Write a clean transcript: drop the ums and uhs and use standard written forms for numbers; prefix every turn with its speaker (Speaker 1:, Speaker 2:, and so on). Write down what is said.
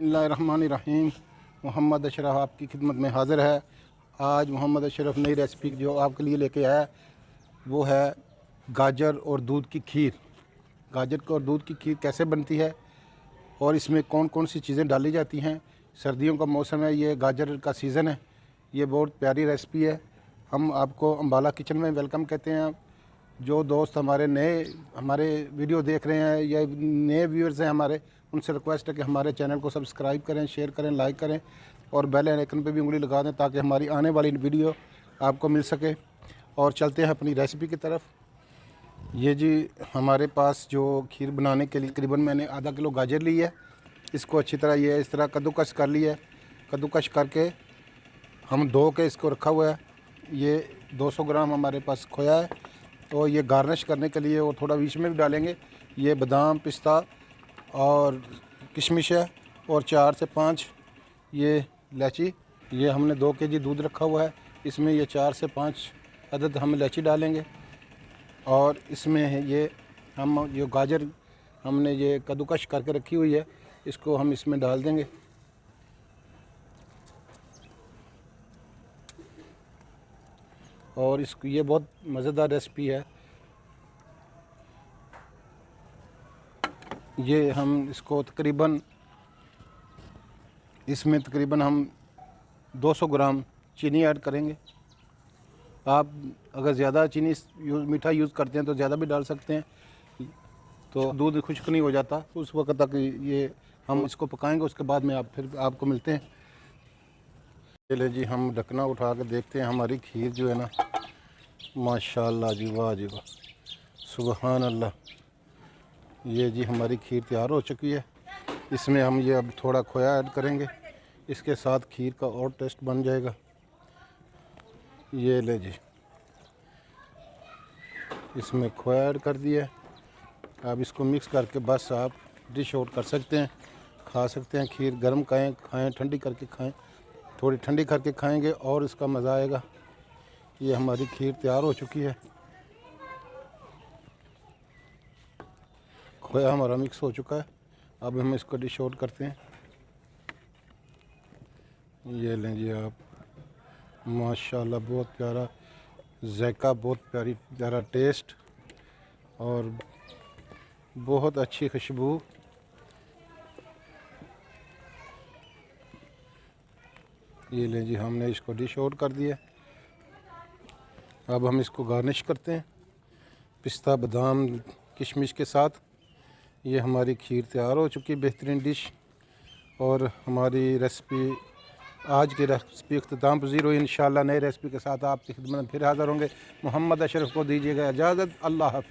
Speaker 1: बिस्मिल्लाहिर्रहमानिर्रहीम। मोहम्मद अशरफ आपकी खिदमत में हाज़िर है। आज मोहम्मद अशरफ नई रेसिपी जो आपके लिए लेके आया वो है गाजर और दूध की खीर। गाजर और दूध की खीर कैसे बनती है और इसमें कौन कौन सी चीज़ें डाली जाती हैं। सर्दियों का मौसम है, ये गाजर का सीज़न है। ये बहुत प्यारी रेसिपी है। हम आपको अम्बाला किचन में वेलकम कहते हैं। जो दोस्त हमारे वीडियो देख रहे हैं या नए व्यूअर्स हैं हमारे, उनसे रिक्वेस्ट है कि हमारे चैनल को सब्सक्राइब करें, शेयर करें, लाइक करें और बेल आइकन पे भी उंगली लगा दें ताकि हमारी आने वाली वीडियो आपको मिल सके। और चलते हैं अपनी रेसिपी की तरफ। ये जी हमारे पास जो खीर बनाने के लिए तकरीबन मैंने आधा किलो गाजर ली है। इसको अच्छी तरह ये इस तरह कद्दूकस कर लिया है। कद्दूकस करके हम धो के इसको रखा हुआ है। ये 200 ग्राम हमारे पास खोया है और ये गार्निश करने के लिए और थोड़ा बीच में भी डालेंगे। ये बादाम, पिस्ता और किशमिश है और 4 से 5 ये इलायची। ये हमने 2 केजी दूध रखा हुआ है। इसमें ये 4 से 5 अदद हम इलायची डालेंगे और इसमें है ये हम जो गाजर हमने ये कद्दूकस करके रखी हुई है इसको हम इसमें डाल देंगे। और इसको ये बहुत मज़ेदार रेसिपी है। ये हम इसको इसमें तकरीबन हम 200 ग्राम चीनी ऐड करेंगे। आप अगर ज़्यादा चीनी मीठा यूज़ करते हैं तो ज़्यादा भी डाल सकते हैं, तो दूध खुश्क नहीं हो जाता। उस वक्त तक ये हम इसको पकाएंगे, उसके बाद में फिर आपको मिलते हैं। चलिए जी, हम ढकना उठा कर देखते हैं। हमारी खीर जो है ना, माशाल्लाह जी, वाह जी वाह, सुबहान अल्लाह। ये जी हमारी खीर तैयार हो चुकी है। इसमें हम ये अब थोड़ा खोया ऐड करेंगे, इसके साथ खीर का और टेस्ट बन जाएगा। ये ले जी, इसमें खोया ऐड कर दिया। अब इसको मिक्स करके बस आप डिश आउट कर सकते हैं, खा सकते हैं। खीर गर्म खाएँ, ठंडी करके खाएँ। थोड़ी ठंडी करके खाएंगे और इसका मज़ा आएगा। ये हमारी खीर तैयार हो चुकी है। खोया हमारा मिक्स हो चुका है। अब हम इसको डिश आउट करते हैं। ये लें जी आप, माशाल्लाह, बहुत प्यारा जायका, बहुत प्यारा टेस्ट और बहुत अच्छी खुशबू। ये लें जी, हमने इसको डिश आउट कर दिया। अब हम इसको गार्निश करते हैं पिस्ता, बादाम, किशमिश के साथ। ये हमारी खीर तैयार हो चुकी है, बेहतरीन डिश। और हमारी रेसिपी, आज की रेसिपी इख्तिताम पज़ीर हुई। इंशाअल्लाह नई रेसिपी के साथ आपकी खिदमत में फिर हाज़िर होंगे। मोहम्मद अशरफ को दीजिएगा इजाज़त। अल्लाह हाफ़िज़।